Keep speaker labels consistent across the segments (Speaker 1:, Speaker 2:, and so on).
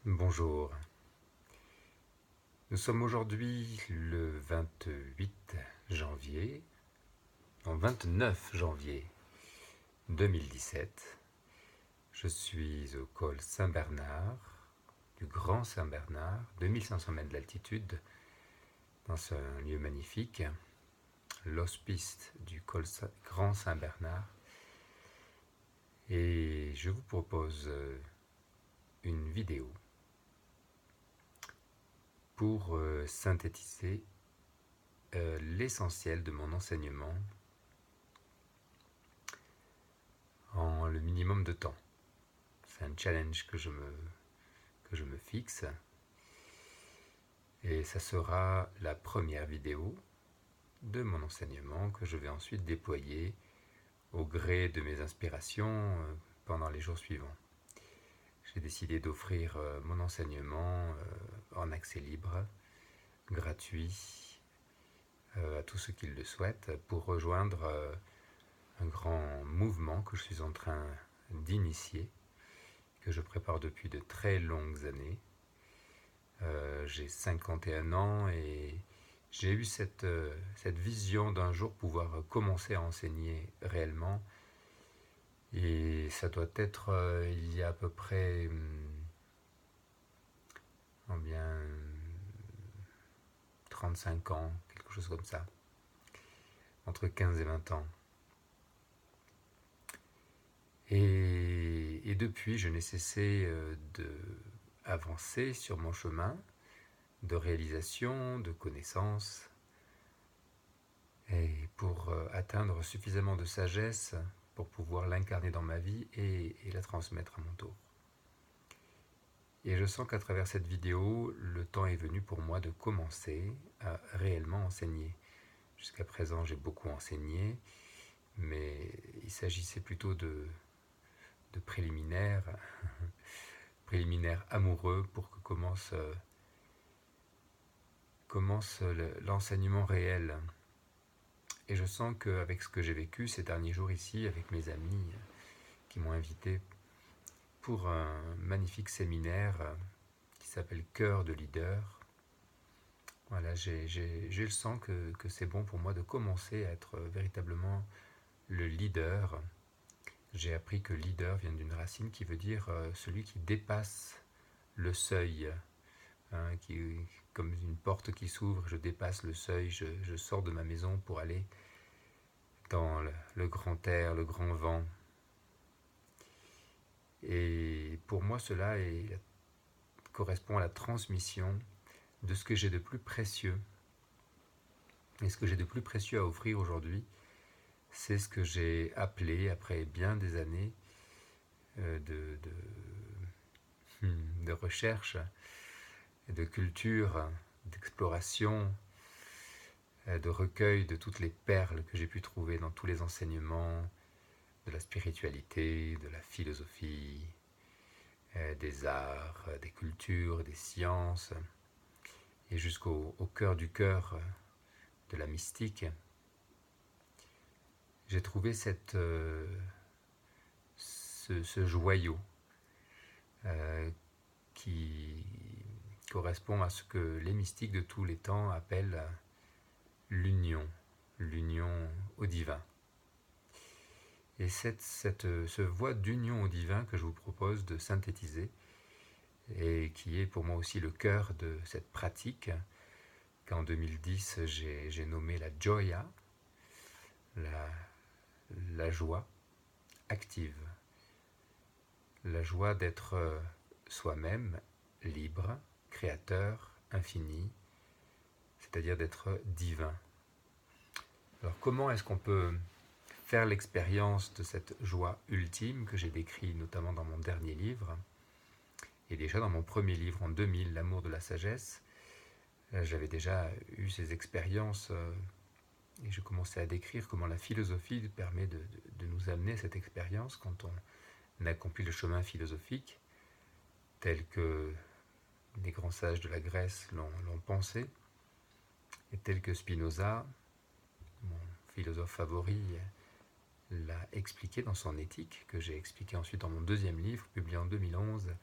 Speaker 1: Bonjour, nous sommes aujourd'hui le 28 janvier, non 29 janvier 2017. Je suis au col Saint-Bernard, du Grand Saint-Bernard, 2500 mètres d'altitude, dans un lieu magnifique, l'hospice du col Grand Saint-Bernard. Et je vous propose une vidéo pour synthétiser l'essentiel de mon enseignement en le minimum de temps. C'est un challenge que je me fixe. Et ça sera la première vidéo de mon enseignement que je vais ensuite déployer au gré de mes inspirations pendant les jours suivants. J'ai décidé d'offrir mon enseignement en accès libre, gratuit, à tous ceux qui le souhaitent, pour rejoindre un grand mouvement que je suis en train d'initier, que je prépare depuis de très longues années. J'ai 51 ans et j'ai eu cette vision d'un jour pouvoir commencer à enseigner réellement. Et ça doit être il y a à peu près bien 35 ans, quelque chose comme ça, entre 15 et 20 ans. Et depuis, je n'ai cessé d'avancer sur mon chemin de réalisation, de connaissance, et pour atteindre suffisamment de sagesse pour pouvoir l'incarner dans ma vie et la transmettre à mon tour. Et je sens qu'à travers cette vidéo, le temps est venu pour moi de commencer à réellement enseigner. Jusqu'à présent, j'ai beaucoup enseigné, mais il s'agissait plutôt de préliminaires, préliminaires amoureux pour que commence l'enseignement réel. Et je sens qu'avec ce que j'ai vécu ces derniers jours ici, avec mes amis qui m'ont invité pour un magnifique séminaire qui s'appelle Cœur de leader, voilà, j'ai le sens que c'est bon pour moi de commencer à être véritablement le leader. J'ai appris que leader vient d'une racine qui veut dire celui qui dépasse le seuil, hein, comme une porte qui s'ouvre, je dépasse le seuil, je sors de ma maison pour aller dans le grand air, le grand vent. Et pour moi, cela correspond à la transmission de ce que j'ai de plus précieux. Et ce que j'ai de plus précieux à offrir aujourd'hui, c'est ce que j'ai appelé, après bien des années de recherche, de culture, d'exploration, de recueil de toutes les perles que j'ai pu trouver dans tous les enseignements, de la spiritualité, de la philosophie, des arts, des cultures, des sciences, et jusqu'au cœur du cœur de la mystique. J'ai trouvé ce joyau qui correspond à ce que les mystiques de tous les temps appellent l'union au divin. Et ce voie d'union au divin que je vous propose de synthétiser, et qui est pour moi aussi le cœur de cette pratique, qu'en 2010 j'ai nommé la Joya, la joie active, la joie d'être soi-même, libre, créateur, infini, c'est-à-dire d'être divin. Alors comment est-ce qu'on peut faire l'expérience de cette joie ultime que j'ai décrit notamment dans mon dernier livre, et déjà dans mon premier livre en 2000, L'amour de la sagesse, j'avais déjà eu ces expériences et je commençais à décrire comment la philosophie permet de nous amener à cette expérience quand on accomplit le chemin philosophique tel que les grands sages de la Grèce l'ont pensé, et tel que Spinoza, mon philosophe favori, l'a expliqué dans son éthique, que j'ai expliqué ensuite dans mon deuxième livre, publié en 2011,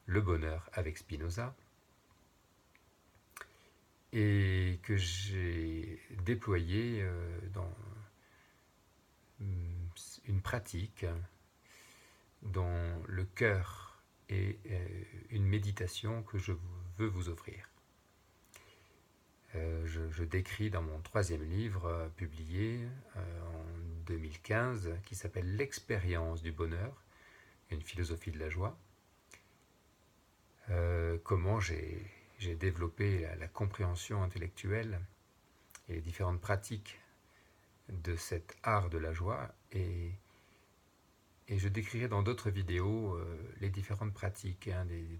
Speaker 1: Le bonheur avec Spinoza, et que j'ai déployé dans une pratique dont le cœur est une méditation que je veux vous offrir. Je décris dans mon troisième livre publié en 2015 qui s'appelle L'expérience du bonheur, une philosophie de la joie, comment j'ai développé la compréhension intellectuelle et les différentes pratiques de cet art de la joie, et je décrirai dans d'autres vidéos les différentes pratiques, des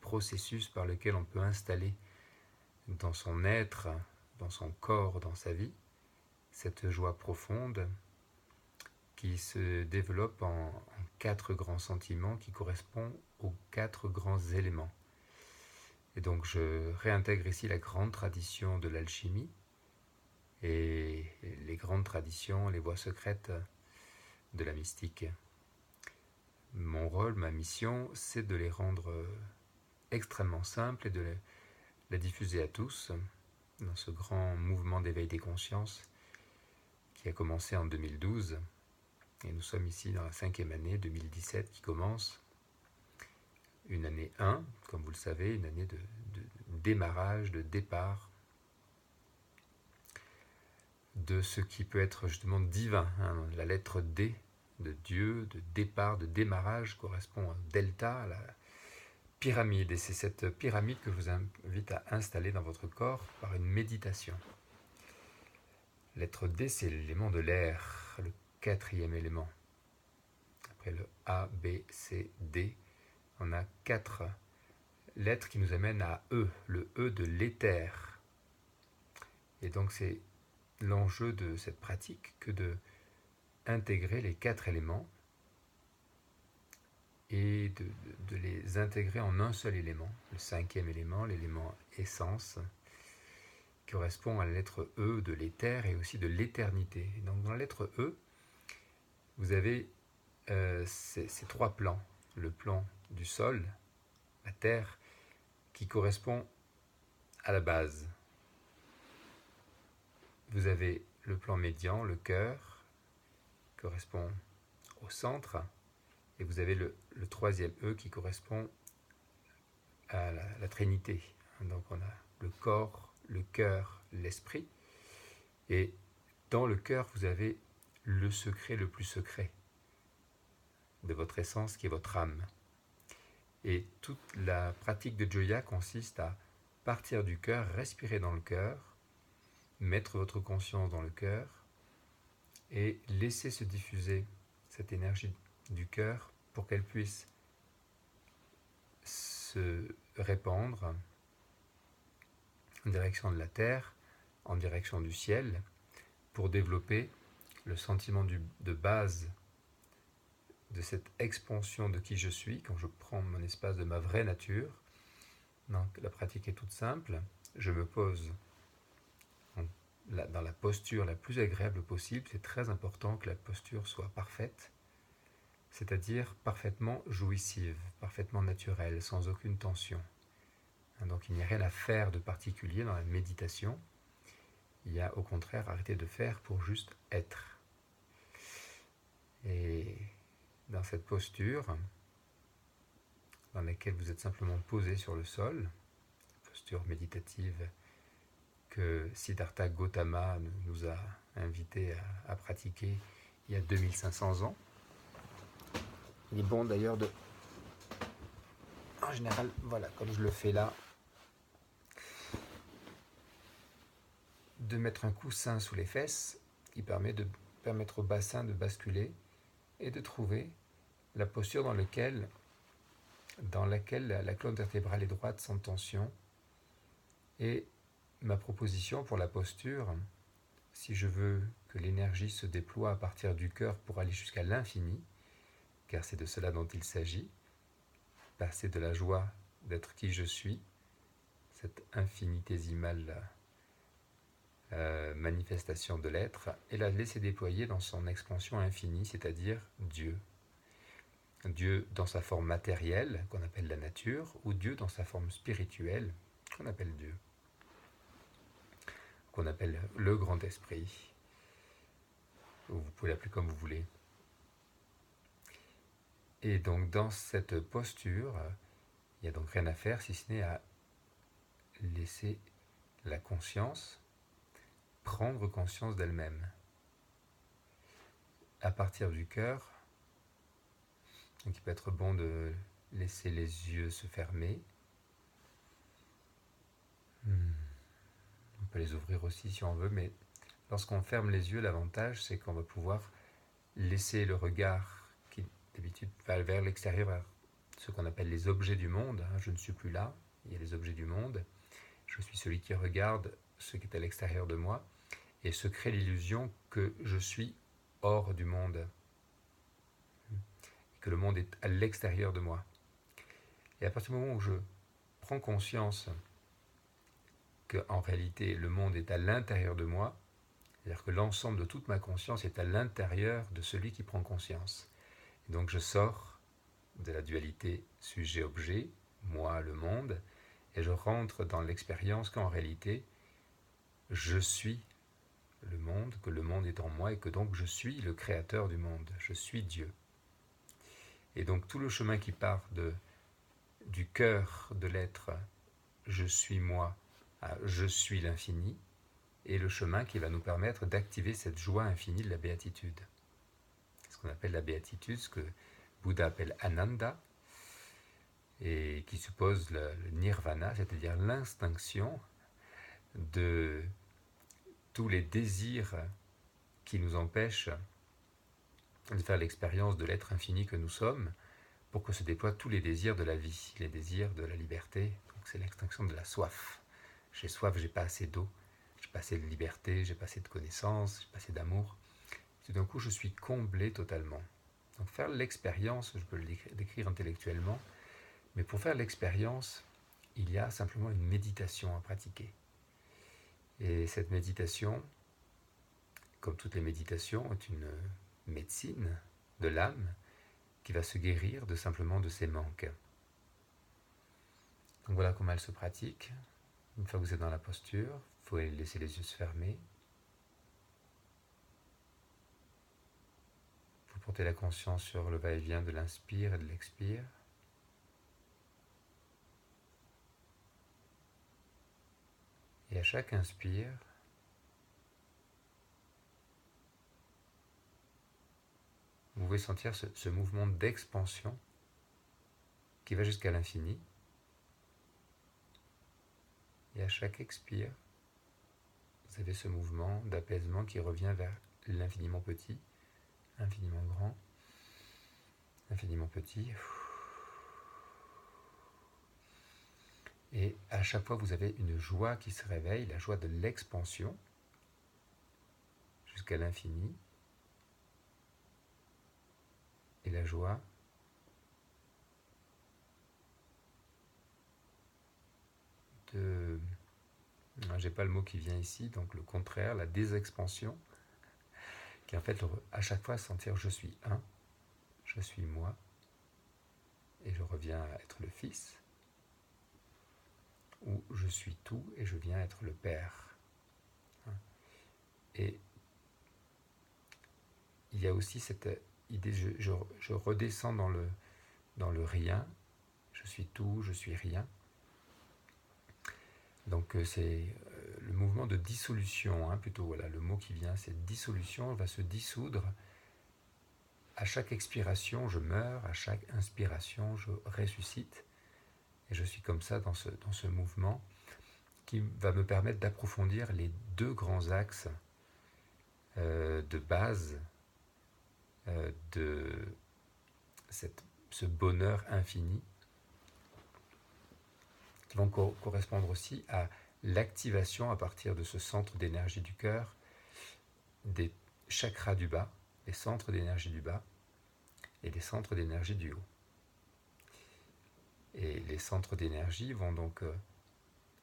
Speaker 1: processus par lesquels on peut installer dans son être, dans son corps, dans sa vie, cette joie profonde qui se développe en 4 grands sentiments qui correspondent aux 4 grands éléments. Et donc je réintègre ici la grande tradition de l'alchimie et les grandes traditions, les voies secrètes de la mystique. Mon rôle, ma mission, c'est de les rendre extrêmement simples et de la diffuser à tous dans ce grand mouvement d'éveil des consciences qui a commencé en 2012. Et nous sommes ici dans la 5e année, 2017, qui commence. Une année 1, comme vous le savez, une année de démarrage, de départ, de ce qui peut être justement divin. La lettre D de Dieu, de départ, de démarrage, correspond à delta, à la pyramide. Et c'est cette pyramide que je vous invite à installer dans votre corps par une méditation. Lettre D, c'est l'élément de l'air, le 4e élément. Après le A, B, C, D, on a 4 lettres qui nous amènent à E, le E de l'éther. Et donc c'est l'enjeu de cette pratique que de intégrer les 4 éléments et de les intégrer en un seul élément, le 5e élément, l'élément essence, qui correspond à la lettre E de l'éther et aussi de l'éternité. Donc dans la lettre E, vous avez ces 3 plans. Le plan du sol, la terre, qui correspond à la base. Vous avez le plan médian, le cœur, qui correspond au centre, et vous avez le 3e E qui correspond à la Trinité. Donc on a le corps, le cœur, l'esprit, et dans le cœur vous avez le secret le plus secret de votre essence qui est votre âme. Et toute la pratique de Joya consiste à partir du cœur, respirer dans le cœur, mettre votre conscience dans le cœur et laisser se diffuser cette énergie du cœur pour qu'elle puisse se répandre en direction de la terre, en direction du ciel, pour développer le sentiment de base de cette expansion de qui je suis, quand je prends mon espace de ma vraie nature. Donc la pratique est toute simple. Je me pose dans la posture la plus agréable possible. C'est très important que la posture soit parfaite, c'est-à-dire parfaitement jouissive, parfaitement naturelle, sans aucune tension. Donc il n'y a rien à faire de particulier dans la méditation. Il y a au contraire à arrêter de faire pour juste être. Et dans cette posture, dans laquelle vous êtes simplement posé sur le sol, posture méditative que Siddhartha Gautama nous a invités à pratiquer il y a 2500 ans. Il est bon d'ailleurs de... En général, voilà, comme je le fais là, de mettre un coussin sous les fesses qui permet de permettre au bassin de basculer et de trouver la posture dans laquelle la colonne vertébrale est droite sans tension. Et ma proposition pour la posture, si je veux que l'énergie se déploie à partir du cœur pour aller jusqu'à l'infini, car c'est de cela dont il s'agit, passer de la joie d'être qui je suis, cette infinitésimale manifestation de l'être, et la laisser déployer dans son expansion infinie, c'est-à-dire Dieu. Dieu dans sa forme matérielle, qu'on appelle la nature, ou Dieu dans sa forme spirituelle, qu'on appelle Dieu, qu'on appelle le grand esprit, ou vous pouvez l'appeler comme vous voulez. Et donc dans cette posture, il n'y a donc rien à faire si ce n'est à laisser la conscience prendre conscience d'elle-même. À partir du cœur, donc il peut être bon de laisser les yeux se fermer. On peut les ouvrir aussi si on veut, mais lorsqu'on ferme les yeux, l'avantage c'est qu'on va pouvoir laisser le regard qui d'habitude va vers l'extérieur, vers ce qu'on appelle les objets du monde. Je ne suis plus là, il y a les objets du monde. Je suis celui qui regarde ce qui est à l'extérieur de moi et se crée l'illusion que je suis hors du monde, que le monde est à l'extérieur de moi. Et à partir du moment où je prends conscience qu'en réalité le monde est à l'intérieur de moi, c'est-à-dire que l'ensemble de toute ma conscience est à l'intérieur de celui qui prend conscience. Et donc je sors de la dualité sujet-objet, moi, le monde, et je rentre dans l'expérience qu'en réalité je suis le monde, que le monde est en moi et que donc je suis le créateur du monde, je suis Dieu. Et donc tout le chemin qui part du cœur de l'être, je suis moi, à je suis l'infini, est le chemin qui va nous permettre d'activer cette joie infinie de la béatitude. Ce qu'on appelle la béatitude, ce que Bouddha appelle Ananda, et qui suppose le nirvana, c'est-à-dire l'extinction de tous les désirs qui nous empêchent de faire l'expérience de l'être infini que nous sommes, pour que se déploient tous les désirs de la vie, les désirs de la liberté. Donc c'est l'extinction de la soif. J'ai soif, j'ai pas assez d'eau, j'ai pas assez de liberté, j'ai pas assez de connaissances, j'ai pas assez d'amour. Tout d'un coup, je suis comblé totalement. Donc faire l'expérience, je peux le décrire intellectuellement, mais pour faire l'expérience, il y a simplement une méditation à pratiquer. Et cette méditation, comme toutes les méditations, est une médecine de l'âme qui va se guérir simplement de ses manques. Donc voilà comment elle se pratique. Une fois que vous êtes dans la posture, il faut laisser les yeux se fermer. Vous portez la conscience sur le va-et-vient de l'inspire et de l'expire. Et à chaque inspire, vous pouvez sentir ce mouvement d'expansion qui va jusqu'à l'infini. Et à chaque expire, vous avez ce mouvement d'apaisement qui revient vers l'infiniment petit, infiniment grand, infiniment petit. Et à chaque fois, vous avez une joie qui se réveille, la joie de l'expansion jusqu'à l'infini. Et la joie de... J'ai pas le mot qui vient ici, donc le contraire, la désexpansion, qui est en fait à chaque fois sentir je suis un, je suis moi, et je reviens à être le Fils, ou je suis tout et je viens être le Père. Et il y a aussi cette idée, je redescends dans le rien, je suis tout, je suis rien. Donc c'est le mouvement de dissolution, plutôt, voilà, le mot qui vient, c'est dissolution, va se dissoudre. À chaque expiration, je meurs, à chaque inspiration, je ressuscite. Et je suis comme ça dans ce mouvement qui va me permettre d'approfondir les deux grands axes de base de ce bonheur infini, qui vont correspondre aussi à l'activation à partir de ce centre d'énergie du cœur des chakras du bas, les centres d'énergie du bas et des centres d'énergie du haut. Et les centres d'énergie vont donc,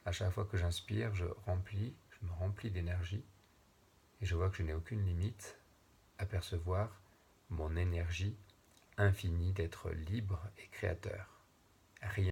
Speaker 1: à chaque fois que j'inspire, je me remplis d'énergie et je vois que je n'ai aucune limite à percevoir mon énergie infini d'être libre et créateur. Rien